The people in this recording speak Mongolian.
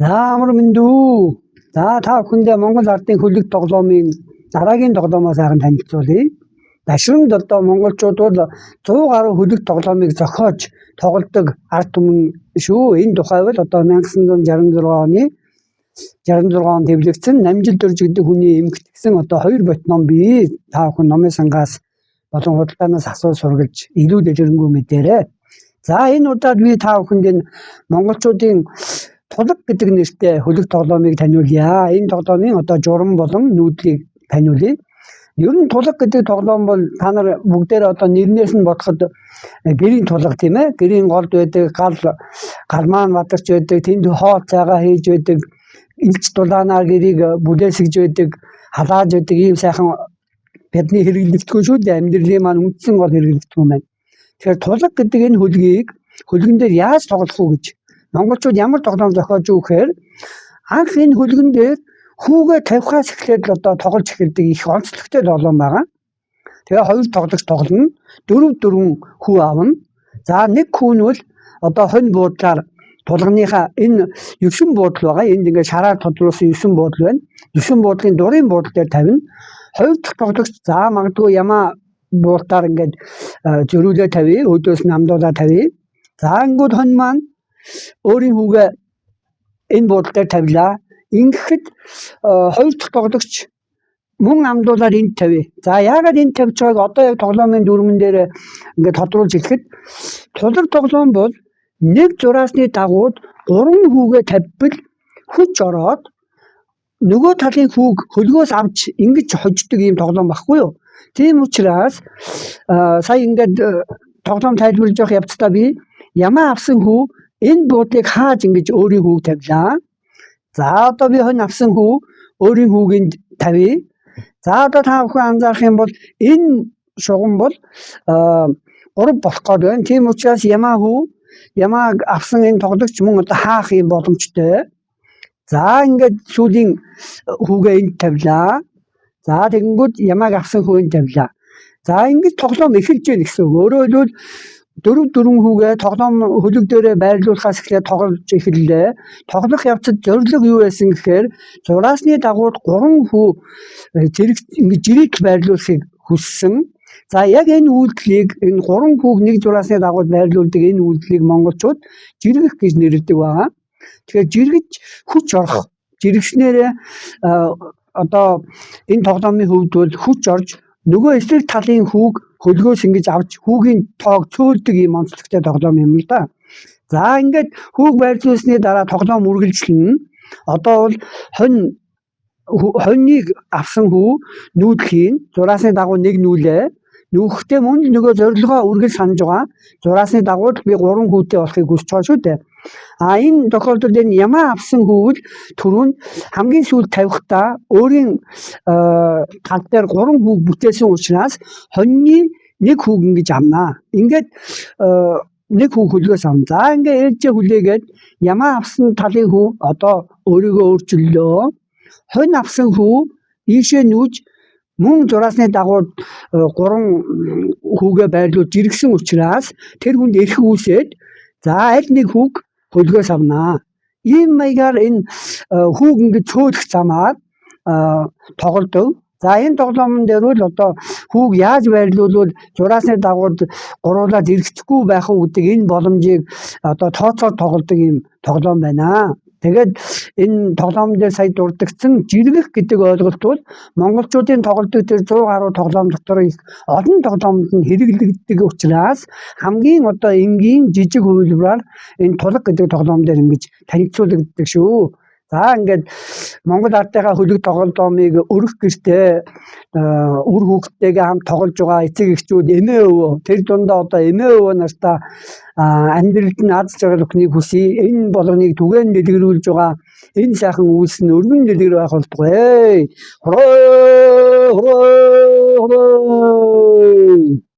За амар мэндүү. За та бүхэндээ Монгол ардын хөлөг тоглоомын дараагийн тоглоомоо сайхан танилцуулъя. Дашрамд одоо монголчууд бол 100 гаруй хөлөг тоглоомыг зохиож тоглодог ард түмэн шүү. Энэ тухай бол одоо 1966 оны 66 онд хэвлэгдсэн Намжил Дөрж гэдэг хүний эмгтгсэн одоо 2 бот ном бий. Та бүхэн номын сангаас болон худалдаанаас асууж сургалж илүү дэлгэрэнгүй мэдээрэй. За энэ удаад би та бүхэнд энэ монголчуудын тулаг гэдэг нэртэй хөлөг тоглоомыг таниулъя. Энэ тоглоомын одоо журам болон нүүдлийг таниулъя. Ер нь тулаг гэдэг тоглоом бол та нар бүгдээр одоо нэрнээс нь бодоход гэрийн тулаг тийм ээ. Гэрийн голд байдаг, гал маань бадарч байдаг, тэнд хоол цайгаа хийж байдаг, илч дулаанаар гэрийг бүлээсгэж байдаг, халааж байдаг ийм сайхан бидний хэрэглэгдэхгүй шүү дээ. Амьдралын маань үндсэн гол хэрэглэгдэхгүй маань. Тэгэхээр тулаг гэдэг энэ хөлгийг хөлгөн дээр яаж тоглох уу гэж монголчууд ямар тоглоом зохиож юу гэхээр анх энэ хөлгөн дээр хүүгээ тавихаас эхлээд л одоо тоглож эхэлдэг их онцлогтой тоглоом байгаа. Тэгээ хоёр тоглогч тоглоно. Дөрөв хүү авна. За нэг хүү нь бол одоо хонь буудлаар тулганыхаа энэ 9 буудал байгаа. Энд ингээд шараар тодруулсан 9 буудал байна. 9 буудлын дурын буудал дээр тавина. Хоёр дахь тоглогч за магадгүй ямаа буудалаар ингээд зөрүүлээ тавья. Өдөөс намдуулаа тавья. За ингүүд хонь маань өөрийн хүүгээ энэ буудал дээр тавилаа. Ингэхэд хоёр дахь тоглогч мөн амдуулаад энд тавья. За яагаад энд тавьж байгааг одоо яг тоглоомын дүрмэн дээр ингээд тодруулж хэлэхэд тулаг тоглоом бол нэг зураасны дагууд 3 хүүгээ тавьбал хүч ороод нөгөө талын хүүг хөлгөөс авч ингэж хождог ийм тоглоом баггүй юу? Тийм учраас сая ингээд тоглоом тайлбарлаж явах явцдаа би ямаа авсан хүү энэ буудлыг хааж ингэж өөрийн хүүг тавилаа. За одоо би хонь авсан хүү өөрийн хүүгийн тавья. За одоо та бүхэн анзаарах юм бол энэ шугам бол 3 болох гээд байна. Тийм учраас ямаа авсан энэ тоглогч мөн одоо хаах юм боломжтой. За ингээд сүүлийн хүүгээ энд тавилаа. За тэгэнгүүт ямааг авсан хүү энд тавилаа. За ингэж тоглоом эхэлж гэнэ гэсэн үг. Өөрөөр хэлбэл 4 хүүгээ тоглоом хөлөг дээрээ байрлуулахаас эхлээд тоглож эхэллээ. Тоглох явцад зорилго юу байсан гэхээр зураасны дагууд 3 хүү жирийг байрлуулахыг хүссэн. За яг энэ үйлдэлийг энэ 3 хүүг нэг зураасны дагууд байрлуулдаг энэ үйлдэлийг монголчууд жиргэх гэж нэрлэдэг байгаа. Тэгэхээр жиргэж хүч орох. Жиргснээрээ одоо энэ тоглоомын хувьд бол хүч орж нөгөө эсрэг талын хүүг хөлгөөс ингэж авч хүүгийн тоог цөөлдөг юм онцлогтой тоглоом юм л да. За ингээд хүүг байрлуулсны дараа тоглоом үргэлжлэнэ. Одоо бол хоньыг авсан хүү нүүдлхийн зураасны дагуу нэг нүүлээ. Нүүхтэй мөн нөгөө зорилгоо үргэлж санаж байгаа. Зураасны дагуу би 3 хүүтэй болохыг хүсэж байгаа шүү дээ. Энэ тохиолдолд энэ ямаа авсан хүүвэл түрүүнд хамгийн сүүлд тавихдаа өөрийн тал дээр 3 хүүг бүтээсэн учраас хоньны нэг хүүг ингэж авнаа. Ингээд нэг хүү хөлгөөс авна. За ингээд ээлжээ хүлээгээд ямаа авсан талын хүү одоо өөрийгөө өөрчиллөө. Хонь авсан хүү ийшээ нүүж мөн зураасны дагуу 3 хүүгээ байрлуулж жиргсэн учраас тэр хүнд эрх үүсээд за аль нэг хүүг хөлгөөс авнаа. Ийм маягаар энэ хүүг ингэж цөөлөх замаар тоглодог. За энэ тоглоомн дээр бол одоо хүүг яаж байрлуулвал зураасны дагууд гуруулаад эргэцэхгүй байх уу гэдэг энэ боломжийг одоо тооцоод тоглодог юм тоглоом байна. Тэгээд энэ тоглоом дээр сая дурддагсан жиргэх гэдэг ойлголт бол монголчуудын тоглодог тэр 100 гаруй тоглоом дотор их олон тоглоомд нь хэрэглэгддэг учраас хамгийн одоо энгийн жижиг хувилбараар энэ тулаг гэдэг тоглоом дээр ингэж танилцуулагддаг шүү. За ингээд Монгол ардынхаа хөлөг тоглоомыг өргөх гэртээ үр хүүхдтэйгээ хамт тоглож байгаа эцэг эхчүүд эмээ өвөө тэр дундаа одоо эмээ өвөө нартаа амьдралд нь аз жаргал өхнийг хүсье. Энэ болгоныг түгээн дэлгэрүүлж байгаа энэ сайхан үйлс нь өргөн дэлгэр байх болтугай.